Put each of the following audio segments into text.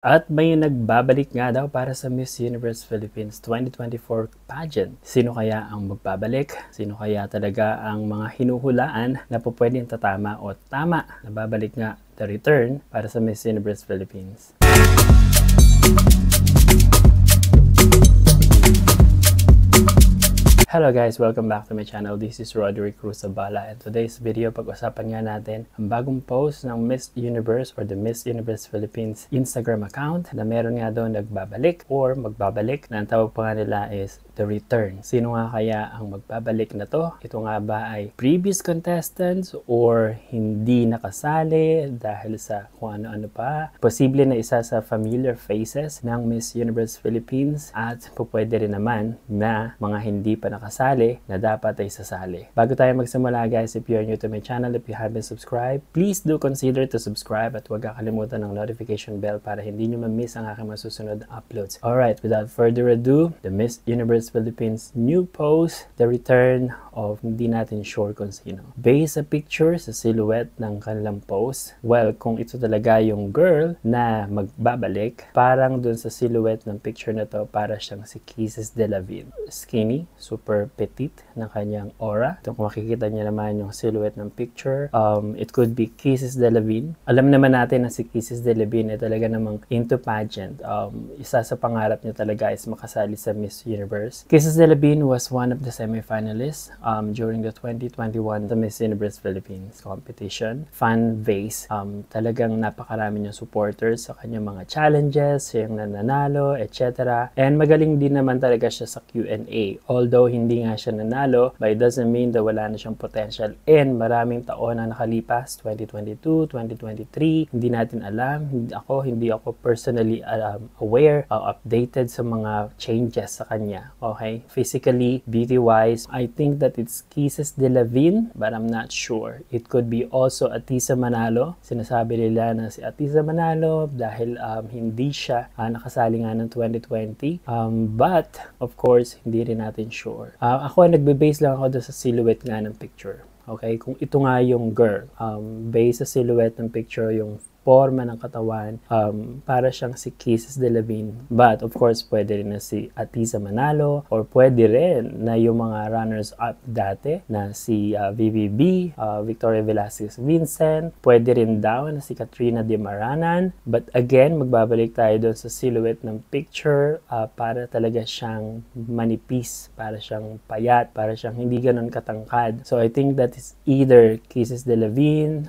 At may nagbabalik nga daw para sa Miss Universe Philippines 2024 pageant. Sino kaya ang magbabalik? Sino kaya talaga ang mga hinuhulaan na po pwedeng tatama o tama na babalik nga the return para sa Miss Universe Philippines? Hello guys! Welcome back to my channel. This is Roderick Cruz Zabala, and today's video pag-usapan nga natin ang bagong post ng Miss Universe or the Miss Universe Philippines Instagram account na meron nga doon nagbabalik or magbabalik na ang tawag pa nga nila is the return. Sino nga kaya ang magbabalik na to? Ito nga ba ay previous contestants or hindi nakasali dahil sa kung ano-ano pa? Posible na isa sa familiar faces ng Miss Universe Philippines at pwede rin naman na mga hindi pa nakasali na dapat ay sasali. Bago tayo magsimula guys, if you're new to my channel, if you haven't subscribed, please do consider to subscribe at huwag kakalimutan ng notification bell para hindi nyo ma-miss ang aking masusunod na uploads. Alright, without further ado, the Miss Universe Philippines new post, the return of hindi natin sure kung sino. Based sa picture, sa silhouette ng kanilang post, well, kung ito talaga yung girl na magbabalik, parang dun sa silhouette ng picture na to, para siyang si Kisses De La Ville. Skinny, super petite ng kanyang aura. Ito kung makikita niyo naman yung silhouette ng picture, it could be Kisses De La Ville. Alam naman natin na si Kisses De La Ville ay talaga namang into pageant. Isa sa pangarap niya talaga is makasali sa Miss Universe. Kisses De La Ville was one of the semi-finalists during the 2021 Miss Universe Philippines competition. Fan base. Talagang napakarami niyang supporters sa kanyang mga challenges, yung nananalo, etc. And magaling din naman talaga siya sa Q&A. Although hindi nga siya nanalo, but it doesn't mean that wala na siyang potential. And maraming taon na nakalipas, 2022, 2023, hindi natin alam. Hindi ako personally aware, updated sa mga changes sa kanya. Okay? Physically, beauty-wise, I think that it's Kisses De La Ville, but I'm not sure. It could be also Atisa Manalo. Sinasabi nila na si Atisa Manalo dahil hindi siya nakasali nga ng 2020. But, of course, hindi rin natin sure. Ako, nagbe-base lang ako doon sa silhouette nga ng picture. Okay? Kung ito nga yung girl, based sa silhouette ng picture, yung forma ng katawan, para siyang si Kisses De La Ville. But, of course, pwede rin na si Atisa Manalo or pwede rin na yung mga runners-up dati na si VVB, Victoria Velasquez Vincent. Pwede rin daw na si Katrina De Maranan. But again, magbabalik tayo doon sa silhouette ng picture, para talaga siyang manipis, para siyang payat, para siyang hindi ganun katangkad. So, I think that is either Kisses De La Ville,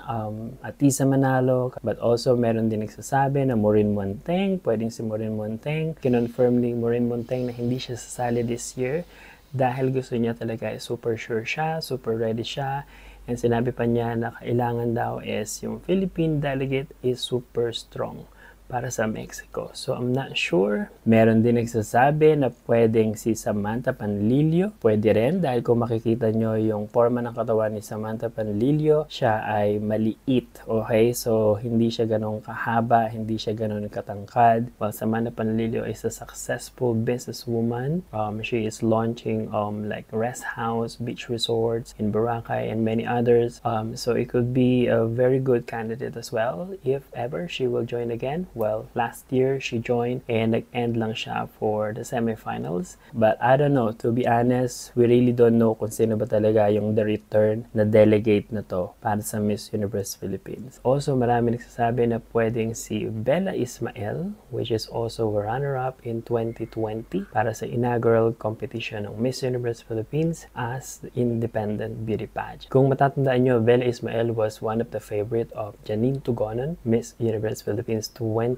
Atisa Manalo, but also, meron din nagsasabi na Maureen Monteng, pwedeng si Maureen Monteng. Kinonfirm ni Maureen Monteng na hindi siya sasali this year dahil gusto niya talaga, super sure siya, super ready siya. And sinabi pa niya na kailangan daw is yung Philippine delegate is super strong para sa Mexico. So, I'm not sure. Meron din nagsasabi na pwedeng si Samantha Panlilio. Pwede rin dahil kung makikita nyo yung forma ng katawan ni Samantha Panlilio, siya ay maliit. Okay? So, hindi siya ganun kahaba, hindi siya ganun katangkad. Well, Samantha Panlilio is a successful businesswoman. She is launching like rest house, beach resorts in Boracay and many others. So, it could be a very good candidate as well if ever she will join again. Well, last year she joined and nag-end lang siya for the semifinals. But I don't know, to be honest, we really don't know kung sino ba talaga yung the return na delegate na to para sa Miss Universe Philippines. Also, marami nagsasabi na pwedeng si Bella Ismael, which is also a runner-up in 2020 para sa inaugural competition ng Miss Universe Philippines as the independent beauty pageant. Kung matatandaan nyo, Bella Ismael was one of the favorite of Janine Tugonon, Miss Universe Philippines 2012.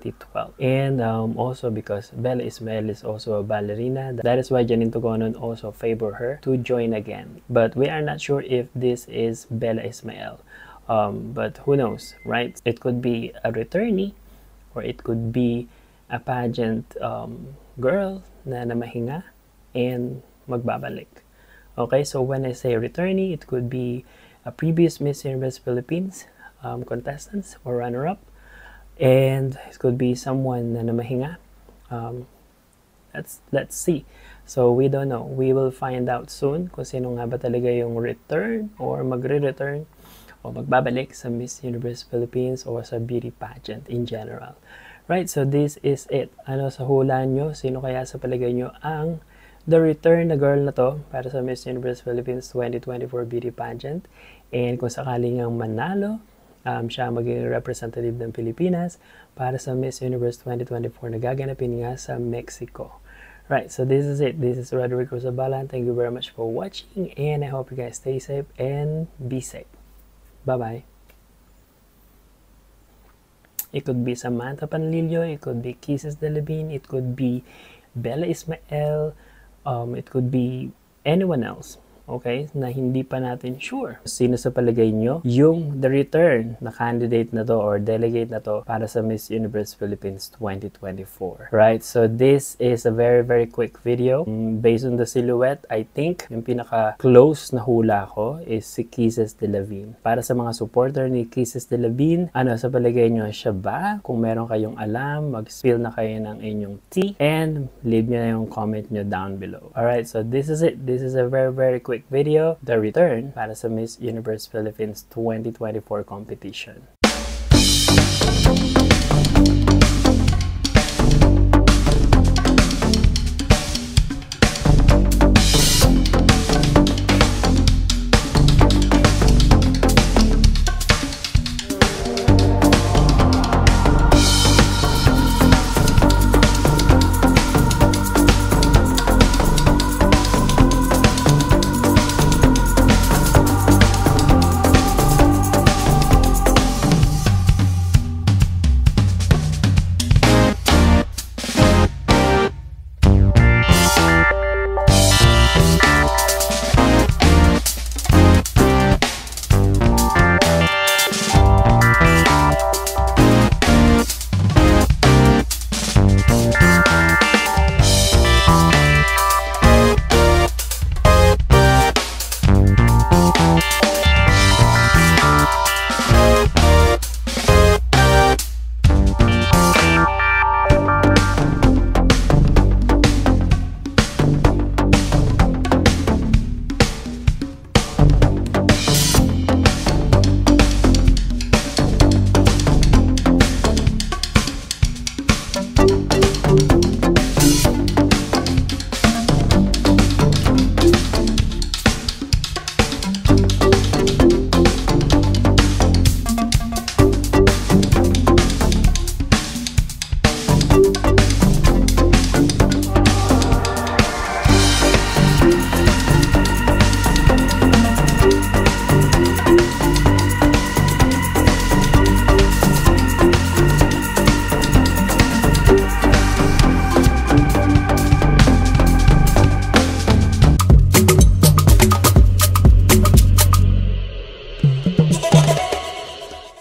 And also because Bella Ismael is also a ballerina, that is why Janine Tugonon also favor her to join again. But we are not sure if this is Bella Ismael. But who knows, right? It could be a returnee or it could be a pageant girl na namahinga and magbabalik. Okay, so when I say returnee, it could be a previous Miss Universe Philippines contestants or runner-up. And it could be someone na namahinga. Let's see. So, we don't know. We will find out soon kung sino nga ba talaga yung return or magre-return o magbabalik sa Miss Universe Philippines or sa beauty pageant in general. Right, so this is it. Ano sa hula nyo? Sino kaya sa palagay nyo ang the return na girl na to para sa Miss Universe Philippines 2024 beauty pageant? And kung sakaling ang manalo, siya maging representative ng Pilipinas para sa Miss Universe 2024 na gaganapin nga sa Mexico. Right, so this is it. This is Roderick Cruzabala. Thank you very much for watching, and I hope you guys stay safe and be safe. Bye-bye. It could be Samantha Panlilio, it could be Kisses de Levine, it could be Bella Ismael, it could be anyone else, okay, na hindi pa natin sure. Sino sa palagay nyo yung the return na candidate na to or delegate na to para sa Miss Universe Philippines 2024. Right, so this is a very quick video. Based on the silhouette, I think yung pinaka-close na hula ko is si Kisses de Levine. Para sa mga supporter ni Kisses de Levine, ano sa palagay nyo, siya ba? Kung meron kayong alam, mag-spill na kayo ng inyong tea and leave nyo na yung comment nyo down below. Alright, so this is it. This is a very quick video, the return para sa Miss Universe Philippines 2024 competition.